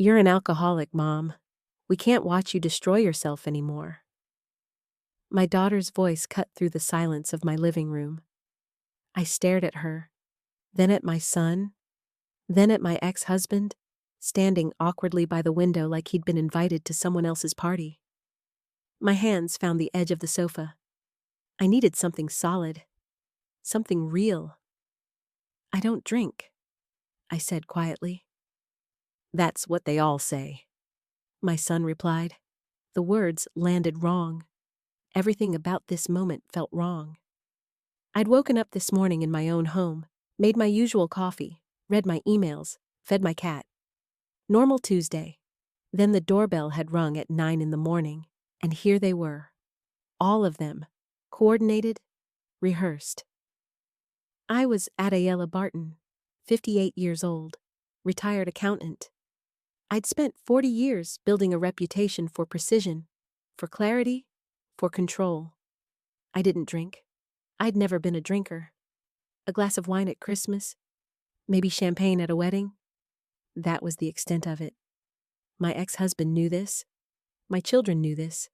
"You're an alcoholic, Mom. We can't watch you destroy yourself anymore." My daughter's voice cut through the silence of my living room. I stared at her, then at my son, then at my ex-husband, standing awkwardly by the window like he'd been invited to someone else's party. My hands found the edge of the sofa. I needed something solid, something real. "I don't drink," I said quietly. "That's what they all say," my son replied. The words landed wrong. Everything about this moment felt wrong. I'd woken up this morning in my own home, made my usual coffee, read my emails, fed my cat. Normal Tuesday. Then the doorbell had rung at 9 in the morning, and here they were. All of them. Coordinated, rehearsed. I was Adayella Barton, 58 years old, retired accountant. I'd spent 40 years building a reputation for precision, for clarity, for control. I didn't drink. I'd never been a drinker. A glass of wine at Christmas, maybe champagne at a wedding. That was the extent of it. My ex-husband knew this. My children knew this.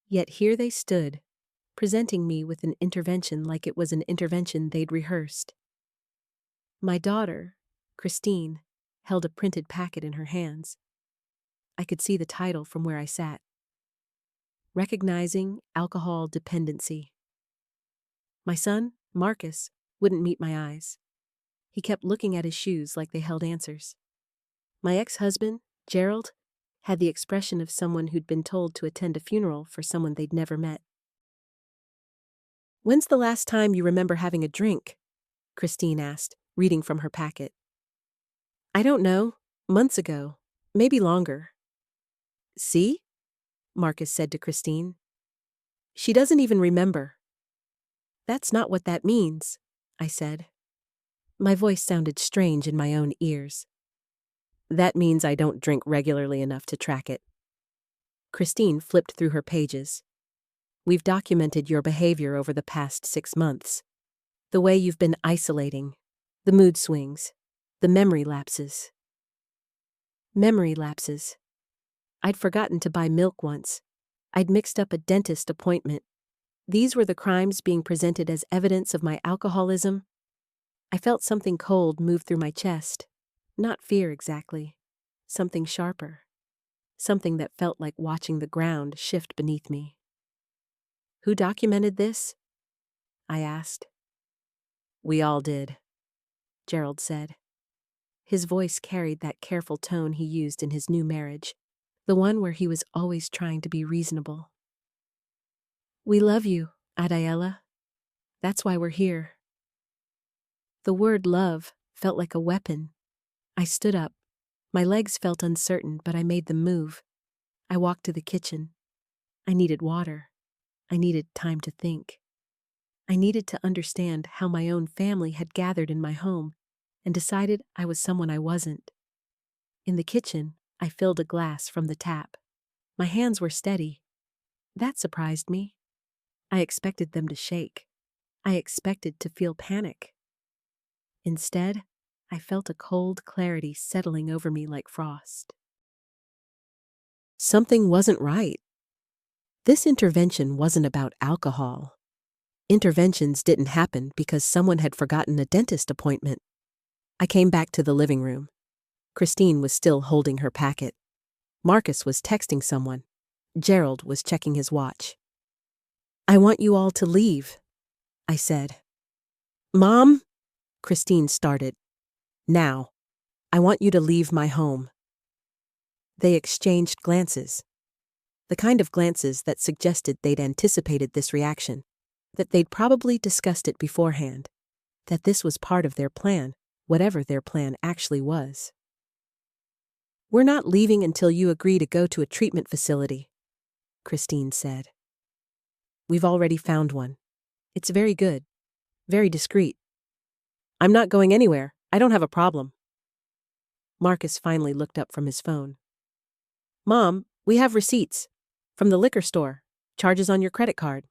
Yet here they stood, presenting me with an intervention like it was an intervention they'd rehearsed. My daughter, Christine, held a printed packet in her hands. I could see the title from where I sat. Recognizing Alcohol Dependency. My son, Marcus, wouldn't meet my eyes. He kept looking at his shoes like they held answers. My ex-husband, Gerald, had the expression of someone who'd been told to attend a funeral for someone they'd never met. "When's the last time you remember having a drink?" Christine asked, reading from her packet. "I don't know. Months ago. Maybe longer." "See?" Marcus said to Christine. "She doesn't even remember." "That's not what that means," I said. My voice sounded strange in my own ears. "That means I don't drink regularly enough to track it." Christine flipped through her pages. "We've documented your behavior over the past 6 months. The way you've been isolating, the mood swings, the memory lapses." Memory lapses. I'd forgotten to buy milk once. I'd mixed up a dentist appointment. These were the crimes being presented as evidence of my alcoholism. I felt something cold move through my chest. Not fear exactly. Something sharper. Something that felt like watching the ground shift beneath me. "Who documented this?" I asked. "We all did," Gerald said. His voice carried that careful tone he used in his new marriage, the one where he was always trying to be reasonable. "We love you, Adayella. That's why we're here." The word love felt like a weapon. I stood up. My legs felt uncertain, but I made them move. I walked to the kitchen. I needed water. I needed time to think. I needed to understand how my own family had gathered in my home and decided I was someone I wasn't. In the kitchen, I filled a glass from the tap. My hands were steady. That surprised me. I expected them to shake. I expected to feel panic. Instead, I felt a cold clarity settling over me like frost. Something wasn't right. This intervention wasn't about alcohol. Interventions didn't happen because someone had forgotten a dentist appointment. I came back to the living room. Christine was still holding her packet. Marcus was texting someone. Gerald was checking his watch. "I want you all to leave," I said. "Mom?" Christine started. "Now. I want you to leave my home." They exchanged glances. The kind of glances that suggested they'd anticipated this reaction, that they'd probably discussed it beforehand, that this was part of their plan, whatever their plan actually was. "We're not leaving until you agree to go to a treatment facility," Christine said. "We've already found one. It's very good, very discreet." "I'm not going anywhere. I don't have a problem." Marcus finally looked up from his phone. "Mom, we have receipts. From the liquor store. Charges on your credit card."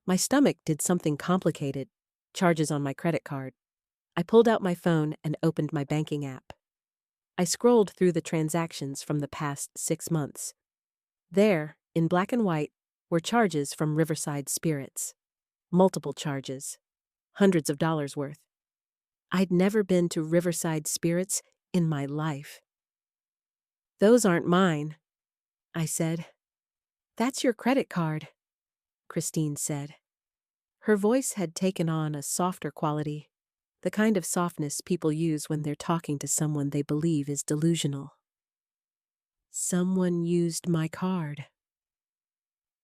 My stomach did something complicated. Charges on my credit card. I pulled out my phone and opened my banking app. I scrolled through the transactions from the past 6 months. There, in black and white, were charges from Riverside Spirits. Multiple charges. Hundreds of dollars worth. I'd never been to Riverside Spirits in my life. "Those aren't mine," I said. "That's your credit card," Christine said. Her voice had taken on a softer quality, the kind of softness people use when they're talking to someone they believe is delusional. "Someone used my card."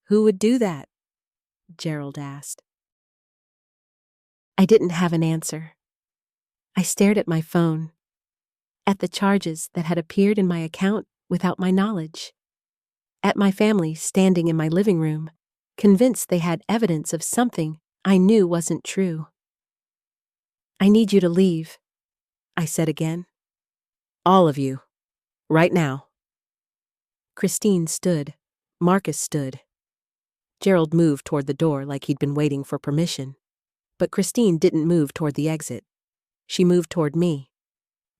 "Who would do that?" Gerald asked. I didn't have an answer. I stared at my phone, at the charges that had appeared in my account without my knowledge, at my family standing in my living room, convinced they had evidence of something I knew wasn't true. "I need you to leave," I said again. "All of you. Right now." Christine stood. Marcus stood. Gerald moved toward the door like he'd been waiting for permission. But Christine didn't move toward the exit. She moved toward me.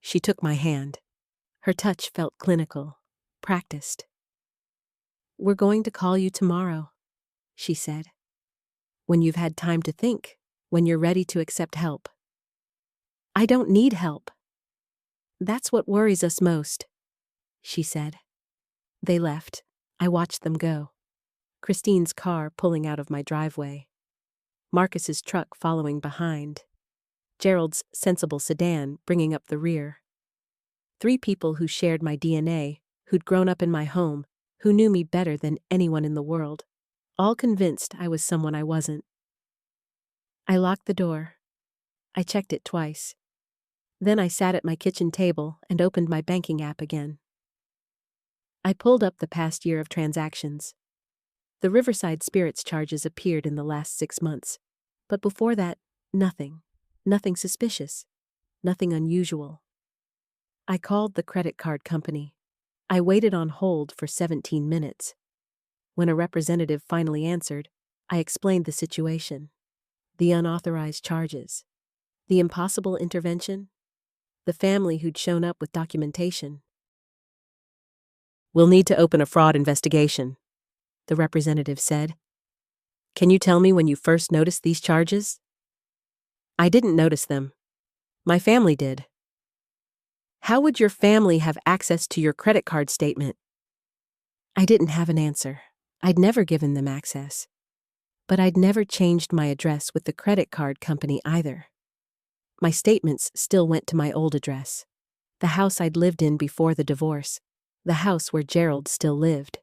She took my hand. Her touch felt clinical, practiced. "We're going to call you tomorrow," she said. "When you've had time to think, when you're ready to accept help." "I don't need help." "That's what worries us most," she said. They left. I watched them go. Christine's car pulling out of my driveway. Marcus's truck following behind. Gerald's sensible sedan bringing up the rear. 3 people who shared my DNA, who'd grown up in my home, who knew me better than anyone in the world, all convinced I was someone I wasn't. I locked the door. I checked it twice. Then I sat at my kitchen table and opened my banking app again. I pulled up the past year of transactions. The Riverside Spirits charges appeared in the last 6 months. But before that, nothing. Nothing suspicious. Nothing unusual. I called the credit card company. I waited on hold for 17 minutes. When a representative finally answered, I explained the situation. The unauthorized charges. The impossible intervention. The family who'd shown up with documentation. "We'll need to open a fraud investigation," the representative said. "Can you tell me when you first noticed these charges?" "I didn't notice them. My family did." "How would your family have access to your credit card statement?" I didn't have an answer. I'd never given them access. But I'd never changed my address with the credit card company either. My statements still went to my old address. The house I'd lived in before the divorce. The house where Gerald still lived.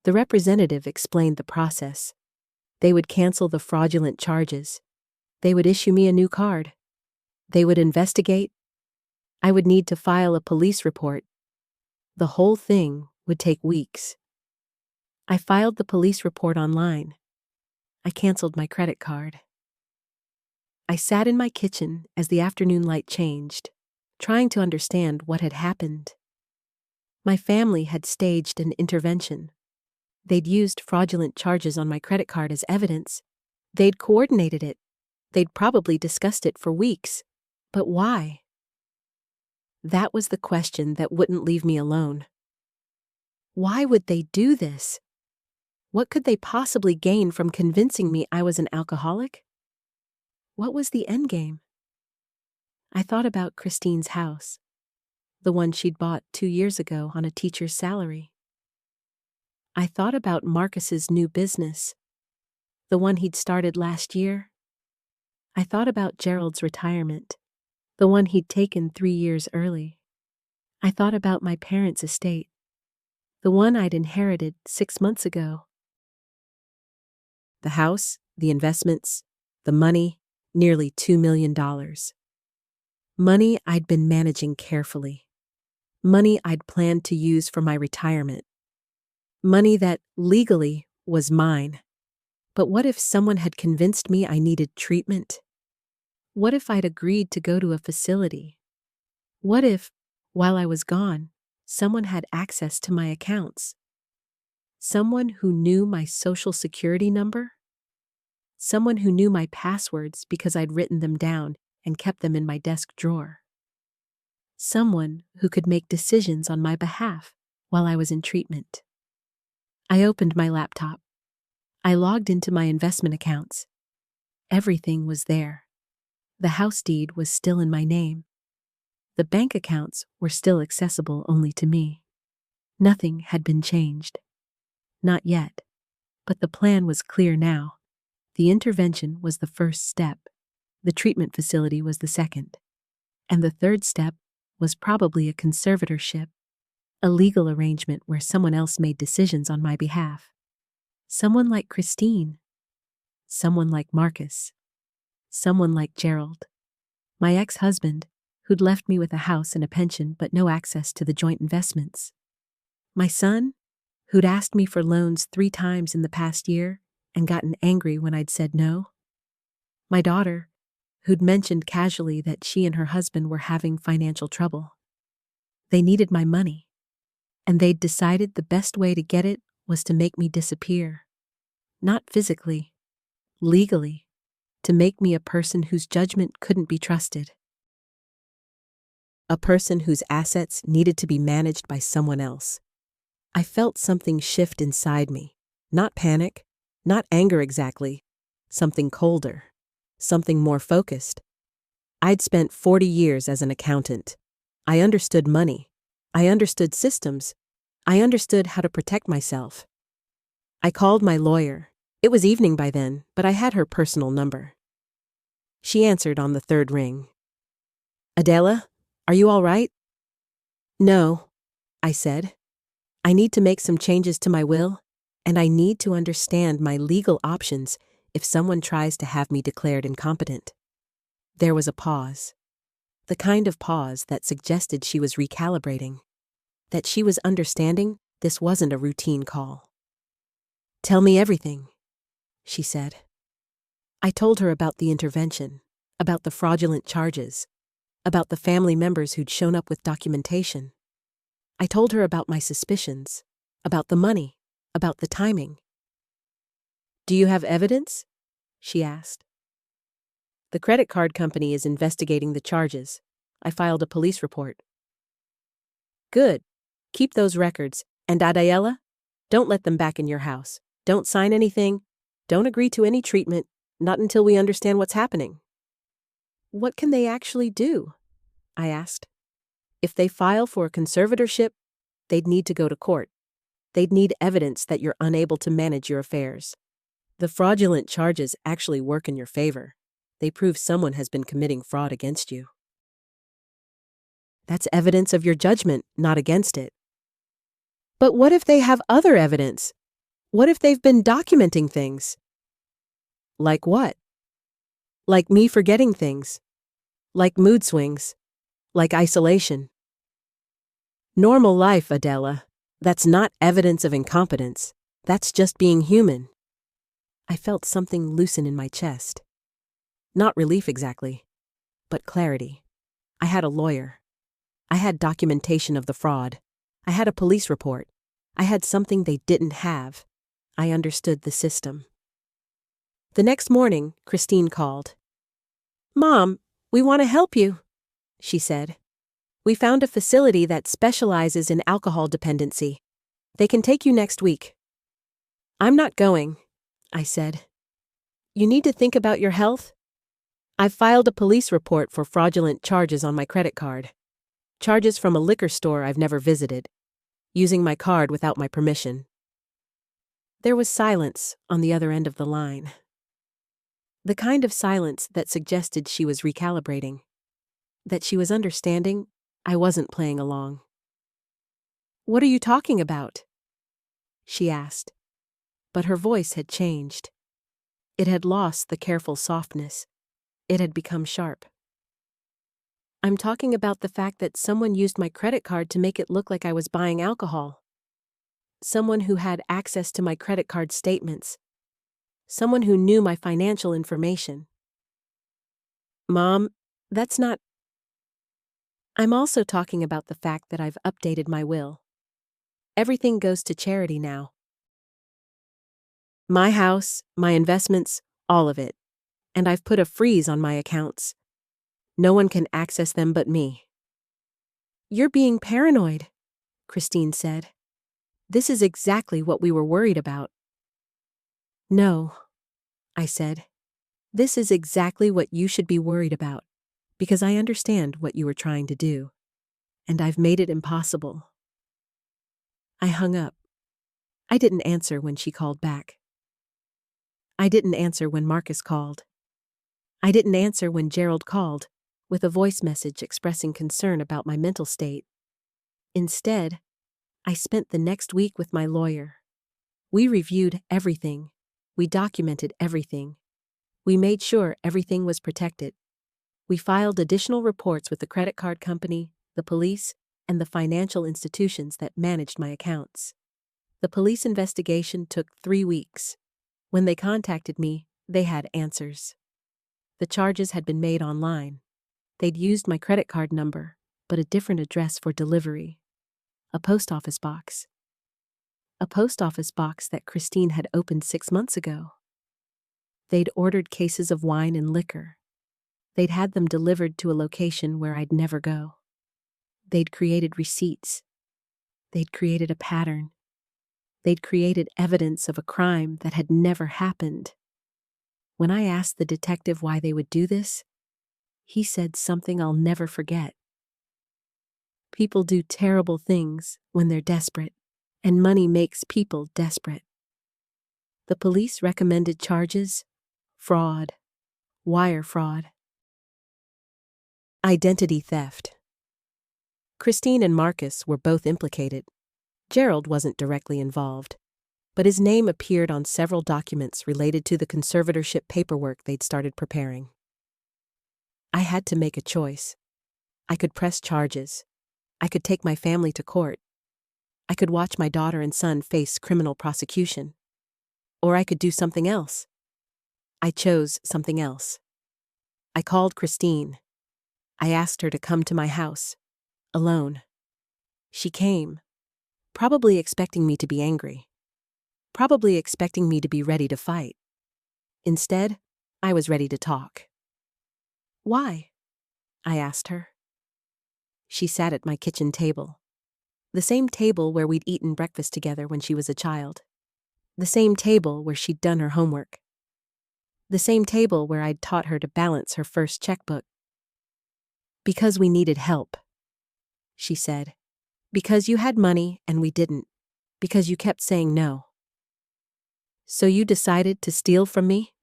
The representative explained the process. They would cancel the fraudulent charges. They would issue me a new card. They would investigate. I would need to file a police report. The whole thing would take weeks. I filed the police report online. I canceled my credit card. I sat in my kitchen as the afternoon light changed, trying to understand what had happened. My family had staged an intervention. They'd used fraudulent charges on my credit card as evidence. They'd coordinated it. They'd probably discussed it for weeks. But why? That was the question that wouldn't leave me alone. Why would they do this? What could they possibly gain from convincing me I was an alcoholic? What was the endgame? I thought about Christine's house, the one she'd bought 2 years ago on a teacher's salary. I thought about Marcus's new business, the one he'd started last year. I thought about Gerald's retirement, the one he'd taken 3 years early. I thought about my parents' estate, the one I'd inherited 6 months ago. The house, the investments, the money, nearly $2 million. Money I'd been managing carefully. Money I'd planned to use for my retirement. Money that, legally, was mine. But what if someone had convinced me I needed treatment? What if I'd agreed to go to a facility? What if, while I was gone, someone had access to my accounts? Someone who knew my social security number? Someone who knew my passwords because I'd written them down and kept them in my desk drawer? Someone who could make decisions on my behalf while I was in treatment. I opened my laptop. I logged into my investment accounts. Everything was there. The house deed was still in my name. The bank accounts were still accessible only to me. Nothing had been changed. Not yet. But the plan was clear now. The intervention was the first step. The treatment facility was the second. And the third step was probably a conservatorship, a legal arrangement where someone else made decisions on my behalf. Someone like Christine. Someone like Marcus. Someone like Gerald. My ex-husband, who'd left me with a house and a pension but no access to the joint investments. My son, who'd asked me for loans 3 times in the past year and gotten angry when I'd said no. My daughter, who'd mentioned casually that she and her husband were having financial trouble. They needed my money, and they'd decided the best way to get it was to make me disappear. Not physically, legally, to make me a person whose judgment couldn't be trusted. A person whose assets needed to be managed by someone else. I felt something shift inside me. Not panic, not anger exactly, something colder, something more focused. I'd spent 40 years as an accountant. I understood money. I understood systems. I understood how to protect myself. I called my lawyer. It was evening by then, but I had her personal number. She answered on the 3rd ring. Adela, are you all right? No, I said. I need to make some changes to my will, and I need to understand my legal options if someone tries to have me declared incompetent. There was a pause. The kind of pause that suggested she was recalibrating, that she was understanding this wasn't a routine call. Tell me everything, she said. I told her about the intervention, about the fraudulent charges, about the family members who'd shown up with documentation. I told her about my suspicions, about the money, about the timing. Do you have evidence? She asked. The credit card company is investigating the charges. I filed a police report. Good. Keep those records. And Adela, don't let them back in your house. Don't sign anything. Don't agree to any treatment, not until we understand what's happening. What can they actually do? I asked. If they file for a conservatorship, they'd need to go to court. They'd need evidence that you're unable to manage your affairs. The fraudulent charges actually work in your favor. They prove someone has been committing fraud against you. That's evidence of your judgment, not against it. But what if they have other evidence? What if they've been documenting things? Like what? Like me forgetting things. Like mood swings. Like isolation. Normal life, Adela. That's not evidence of incompetence. That's just being human. I felt something loosen in my chest. Not relief exactly, but clarity. I had a lawyer. I had documentation of the fraud. I had a police report. I had something they didn't have. I understood the system. The next morning, Christine called. Mom, we want to help you, she said. We found a facility that specializes in alcohol dependency. They can take you next week. I'm not going, I said. You need to think about your health. I've filed a police report for fraudulent charges on my credit card. Charges from a liquor store I've never visited. Using my card without my permission. There was silence on the other end of the line. The kind of silence that suggested she was recalibrating. That she was understanding I wasn't playing along. What are you talking about? She asked, but her voice had changed. It had lost the careful softness. It had become sharp. I'm talking about the fact that someone used my credit card to make it look like I was buying alcohol. Someone who had access to my credit card statements. Someone who knew my financial information. Mom, that's not... I'm also talking about the fact that I've updated my will. Everything goes to charity now. My house, my investments, all of it. And I've put a freeze on my accounts. No one can access them but me. You're being paranoid, Christine said. This is exactly what we were worried about. No, I said. This is exactly what you should be worried about, because I understand what you were trying to do, and I've made it impossible. I hung up. I didn't answer when she called back. I didn't answer when Marcus called. I didn't answer when Gerald called, with a voice message expressing concern about my mental state. Instead, I spent the next week with my lawyer. We reviewed everything. We documented everything. We made sure everything was protected. We filed additional reports with the credit card company, the police, and the financial institutions that managed my accounts. The police investigation took 3 weeks. When they contacted me, they had answers. The charges had been made online. They'd used my credit card number, but a different address for delivery. A post office box. A post office box that Christine had opened 6 months ago. They'd ordered cases of wine and liquor. They'd had them delivered to a location where I'd never go. They'd created receipts. They'd created a pattern. They'd created evidence of a crime that had never happened. When I asked the detective why they would do this, he said something I'll never forget. People do terrible things when they're desperate, and money makes people desperate. The police recommended charges: fraud, wire fraud, identity theft. Christine and Marcus were both implicated. Gerald wasn't directly involved, but his name appeared on several documents related to the conservatorship paperwork they'd started preparing. I had to make a choice. I could press charges. I could take my family to court. I could watch my daughter and son face criminal prosecution. Or I could do something else. I chose something else. I called Christine. I asked her to come to my house, alone. She came, probably expecting me to be angry, probably expecting me to be ready to fight. Instead, I was ready to talk. Why? I asked her. She sat at my kitchen table, the same table where we'd eaten breakfast together when she was a child, the same table where she'd done her homework, the same table where I'd taught her to balance her first checkbook. Because we needed help, she said. Because you had money and we didn't. Because you kept saying no. So you decided to steal from me?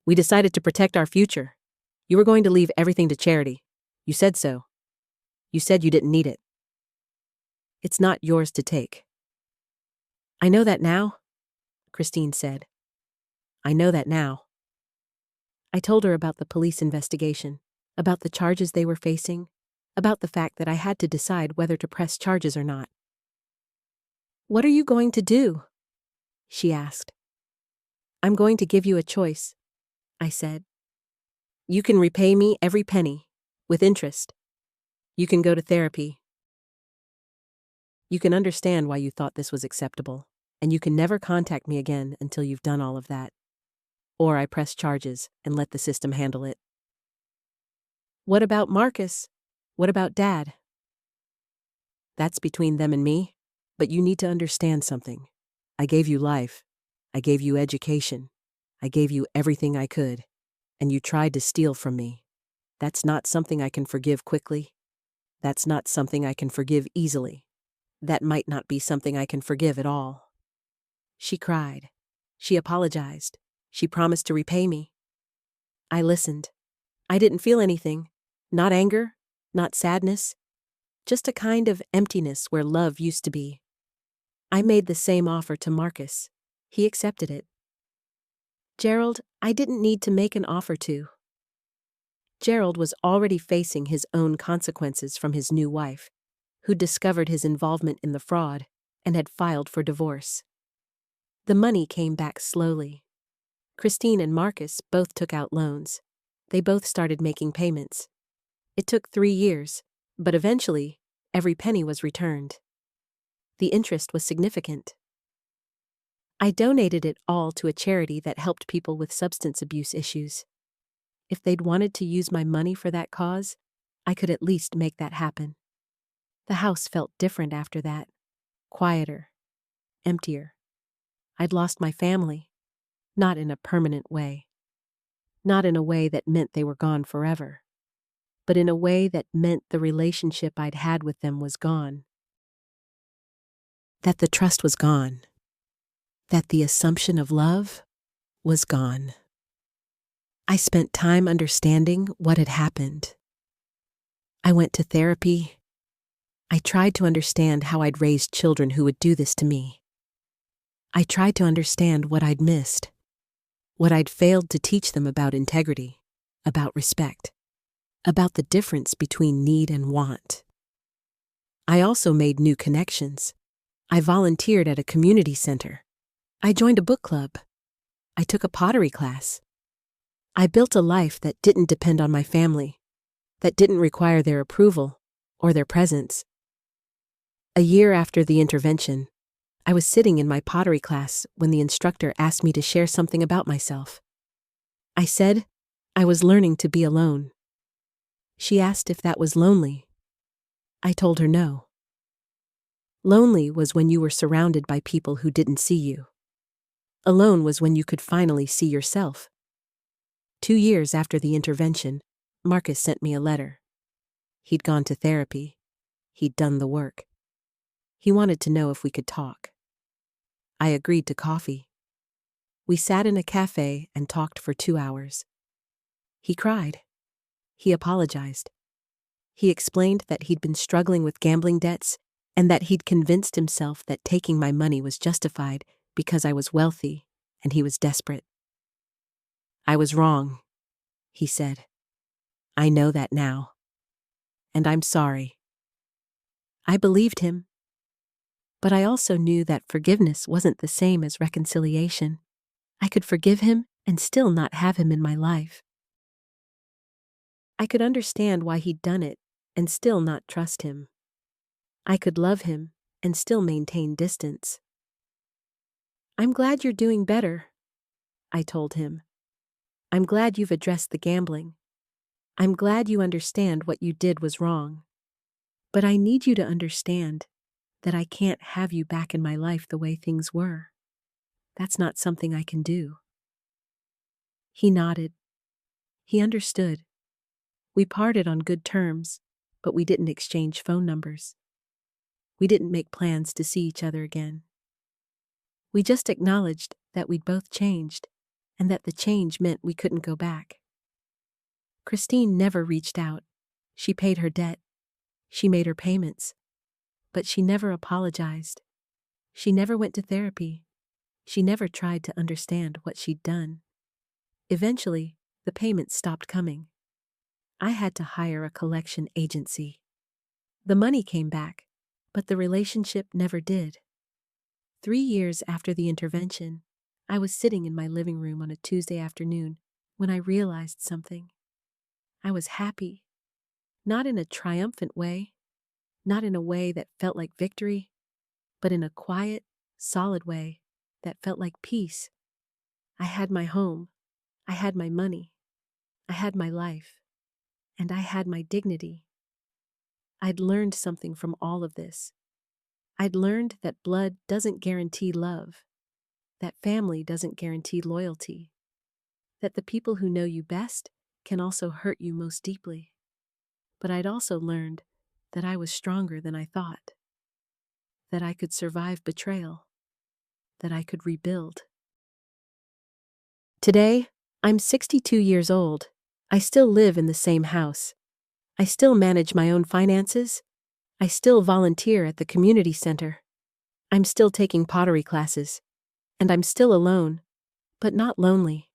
We decided to protect our future. You were going to leave everything to charity. You said so. You said you didn't need it. It's not yours to take. I know that now, Christine said. I know that now. I told her about the police investigation, about the charges they were facing, about the fact that I had to decide whether to press charges or not. What are you going to do? She asked. I'm going to give you a choice, I said. You can repay me every penny, with interest. You can go to therapy. You can understand why you thought this was acceptable, and you can never contact me again until you've done all of that. Or I press charges and let the system handle it. What about Marcus? What about Dad? That's between them and me, but you need to understand something. I gave you life. I gave you education. I gave you everything I could, and you tried to steal from me. That's not something I can forgive quickly. That's not something I can forgive easily. That might not be something I can forgive at all. She cried. She apologized. She promised to repay me. I listened. I didn't feel anything. Not anger, not sadness. Just a kind of emptiness where love used to be. I made the same offer to Marcus. He accepted it. Gerald, I didn't need to make an offer to. Gerald was already facing his own consequences from his new wife, who discovered his involvement in the fraud and had filed for divorce. The money came back slowly. Christine and Marcus both took out loans. They both started making payments. It took 3 years, but eventually, every penny was returned. The interest was significant. I donated it all to a charity that helped people with substance abuse issues. If they'd wanted to use my money for that cause, I could at least make that happen. The house felt different after that. Quieter. Emptier. I'd lost my family. Not in a permanent way. Not in a way that meant they were gone forever. But in a way that meant the relationship I'd had with them was gone. That the trust was gone. That the assumption of love was gone. I spent time understanding what had happened. I went to therapy. I tried to understand how I'd raised children who would do this to me. I tried to understand what I'd missed, what I'd failed to teach them about integrity, about respect, about the difference between need and want. I also made new connections. I volunteered at a community center. I joined a book club. I took a pottery class. I built a life that didn't depend on my family, that didn't require their approval or their presence. A year after the intervention, I was sitting in my pottery class when the instructor asked me to share something about myself. I said I was learning to be alone. She asked if that was lonely. I told her no. Lonely was when you were surrounded by people who didn't see you. Alone was when you could finally see yourself. 2 years after the intervention, Marcus sent me a letter. He'd gone to therapy. He'd done the work. He wanted to know if we could talk. I agreed to coffee. We sat in a cafe and talked for 2 hours. He cried. He apologized. He explained that he'd been struggling with gambling debts and that he'd convinced himself that taking my money was justified because I was wealthy and he was desperate. I was wrong, he said. I know that now. And I'm sorry. I believed him. But I also knew that forgiveness wasn't the same as reconciliation. I could forgive him and still not have him in my life. I could understand why he'd done it and still not trust him. I could love him and still maintain distance. I'm glad you're doing better, I told him. I'm glad you've addressed the gambling. I'm glad you understand what you did was wrong. But I need you to understand that I can't have you back in my life the way things were. That's not something I can do. He nodded. He understood. We parted on good terms, but we didn't exchange phone numbers. We didn't make plans to see each other again. We just acknowledged that we'd both changed, and that the change meant we couldn't go back. Christine never reached out. She paid her debt. She made her payments. But she never apologized. She never went to therapy. She never tried to understand what she'd done. Eventually, the payments stopped coming. I had to hire a collection agency. The money came back, but the relationship never did. 3 years after the intervention, I was sitting in my living room on a Tuesday afternoon when I realized something. I was happy, not in a triumphant way, not in a way that felt like victory, but in a quiet, solid way that felt like peace. I had my home, I had my money, I had my life, and I had my dignity. I'd learned something from all of this. I'd learned that blood doesn't guarantee love, that family doesn't guarantee loyalty, that the people who know you best can also hurt you most deeply. But I'd also learned that I was stronger than I thought, that I could survive betrayal, that I could rebuild. Today, I'm 62 years old. I still live in the same house. I still manage my own finances. I still volunteer at the community center. I'm still taking pottery classes. And I'm still alone, but not lonely.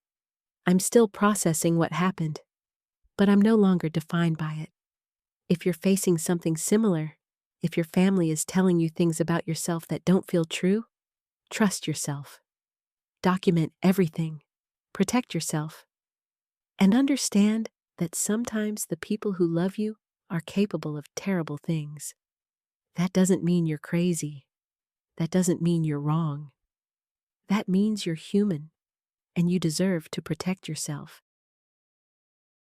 I'm still processing what happened, but I'm no longer defined by it. If you're facing something similar, if your family is telling you things about yourself that don't feel true, trust yourself. Document everything. Protect yourself. And understand that sometimes the people who love you are capable of terrible things. That doesn't mean you're crazy. That doesn't mean you're wrong. That means you're human, and you deserve to protect yourself.